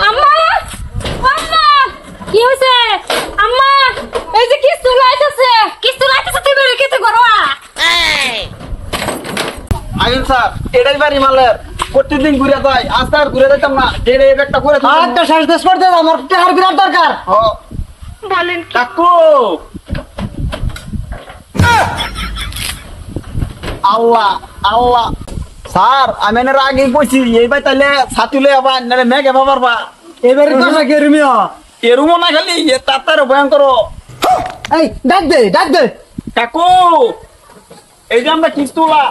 আম্মা আম্মা কি হইছে আম্মা এই যে কিস্তু লাইতেছে তুই বেরে কেতে করো আইন স্যার এটাই বাড়ি মালের প্রতিদিন ঘুরে যায় আজকে আর ঘুরে যাইতাম না যেটা এই ব্যাগটা করে একটা শেষ দেশ করতে আমার টাকার বিরাট দরকার বলেন কাকু আল্লাহ আল্লাহ স্যার আমি এর আগে কইছি এই ভাই তাইলে ছাতুলে আবার নারে মেঘে বাবারবা এবারে কথা কে রুমিও এরুমো না খালি এ তাতারে ভয়ঙ্কর এই ডাক দে কাকু এই যে আমরা কিস্তুলা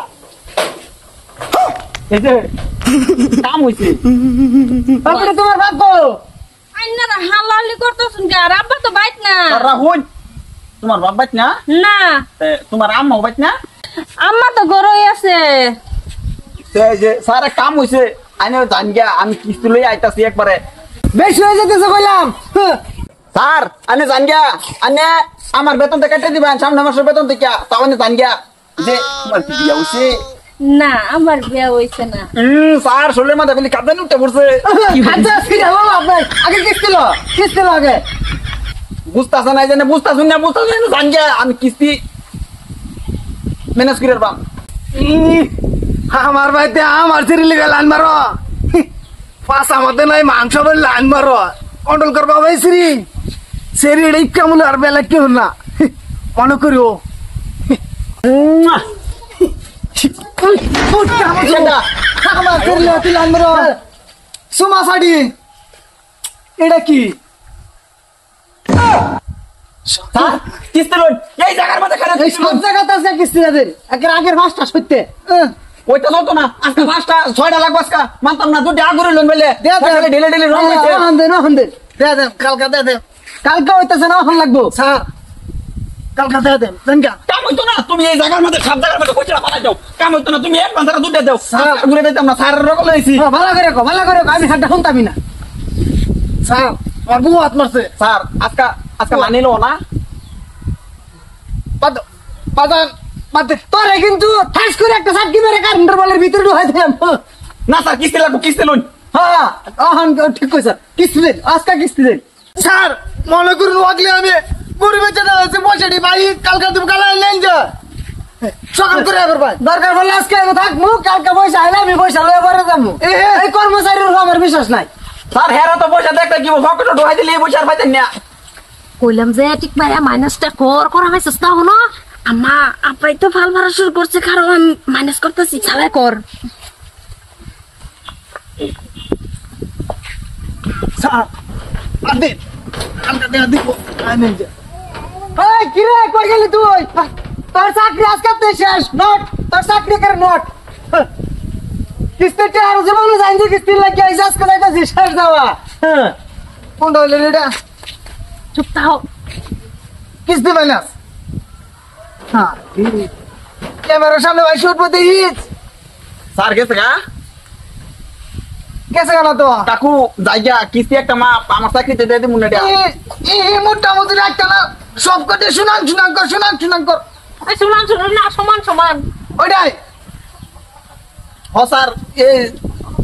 এই যে কাম হইছে তারপরে তোমার বাপো আইনারা হালালি করতেছেন কে আর আব্বা তো বাইত না রাহুল তোমার বাপ বাইত না না তোমার আম্মা বাইত না আম্মা তো গরই আছে যে স্যার কাম হইছে আইনে জান গিয়া আমি কিস্তি লই আইতাছি একবারে বেশি হয়ে যেতেছে বললাম স্যার আনে জান গিয়া আনে আমার বেতন থেকে কেটে দিবেন সামনে মাসের বেতন থেকে তাও আনে জান গিয়া যে তোমার কি বিয়া হইছে না আমার বিয়া হইছে না স্যার শরীরের মাথা খালি কাঁদে উঠতে পড়ছে আচ্ছা ফিরে বাবা আপনার আগে কিস্তি আগে বুঝতাছ না জানে বুঝতাছ না জান গিয়া আমি কিস্তি ম্যানেজ করে পাম আমার ভাইতে আমার সিরিলি লাইন মারো পাঁচ আমাদের নাই মাংস বলে লাইন মারো কন্ট্রোল করবা ভাই সেরি এটাই কেমন আর বেলা কেউ না মনে করিও আমার সিরিলি তুই লাইন মারো সুমা সাডি এটা কি কিস্তি লই এই জায়গার মধ্যে খারাপ এই সব জায়গাতে আছে কিস্তি তাদের আগের মাসটা সত্যি ওইটা চলতো না আজকে 5টা 6টা লাগবে আজকে মানতাম না দুটো আগুরে লোন বলে ঢেলে রং হইছে কালকে হইতেছে না এখন লাগবো স্যার কালকে দেন জানকা কাম হইতো না তুমি এই জায়গার মধ্যে সব জায়গার মধ্যে কইছলা পালাই যাও কাম হইতো না তুমি এক বান্দারা দুটো দাও স্যার ঘুরে দিতাম না স্যারের রকম লইছি ভালো করে আমি হাতটা শুনতামই না স্যার আমার বউ হাত মারছে স্যার আজকে মানিলো না বাদ তোরে কিন্তু ঠাস করে একটা সাটকি মেরে কারেন্টের বলের ভিতরে ঢুকাই দিলাম না স্যার কিস্তি লাগবো কিস্তি লই হ্যাঁ এখন ঠিক কইছ কিস্তি দেন আজকে কিস্তি দেন স্যার মনে করুন ওগলে আমি গরিবের জন্য আছে পয়সাটি ভাই কালকে তুমি কালা নেন যা সকাল করে আবার ভাই দরকার বললে আজকে আমি থাকবো কালকে পয়সা আইলে আমি পয়সা লয়ে পরে যাবো এই কর্মচারীর আমার বিশ্বাস নাই স্যার হেরা তো পয়সা দেখতে কি পকেটে ঢুকাই দিলে এই পয়সা পাইতেন না কইলাম যে ঠিক ভাই মাইনাসটা করা হয়েছে না হনো আম্মা আপাই তো ভাল ভাড়া শুরু করছে কারণ আমি মাইনাস করতেছি ছালাই কর স্যার আদে আমরা দিব আমি যা এই কি রে কই গেলি তুই তোর চাকরি আজকে শেষ নোট তোর চাকরি করে নোট কিস্তিটা আর জীবনে জানছি কিস্তি লাগে আইসাস করে যাইতাছি শেষ যাওয়া কোন হইল রেডা চুপ থাও কিস্তি মাইনাস হ্যাঁ ক্যামেরার সামনে ভাই শুট পড়তে হিট স্যার গেছে গা কেসে গেল তো কাকু জায়গা কিস্তি একটা মা আমার চাকরিতে দিয়ে দিমু না এটা এই মোটামুটি একটা না সব কটে শুনান কর এই শুনান না সমান ওইটাই হ স্যার এই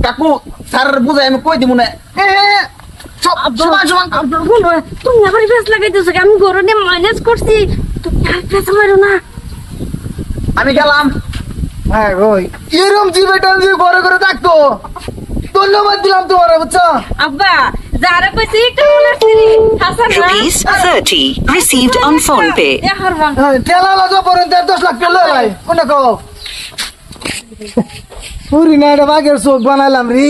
কাকু স্যার বুঝাই আমি কই দিমু না সব সমান বলো তুমি আবার ফেস লাগাইতেছো আমি গরনে মাইনাস করছি তুমি আর ফেস মারো না আমি গেলাম হ্যাঁ ওই এরকম জিবেটা দিয়ে ঘরে থাকতো ধন্যবাদ দিলাম তোমার বুঝছো আব্বা যারা কইছি একটু বলেছি হাসান না ₹30 received on phone pay তেলা লাগো পর্যন্ত 10 লাখ টাকা লাই কোন কও পুরি না এটা বাগের চোখ বানাইলাম রে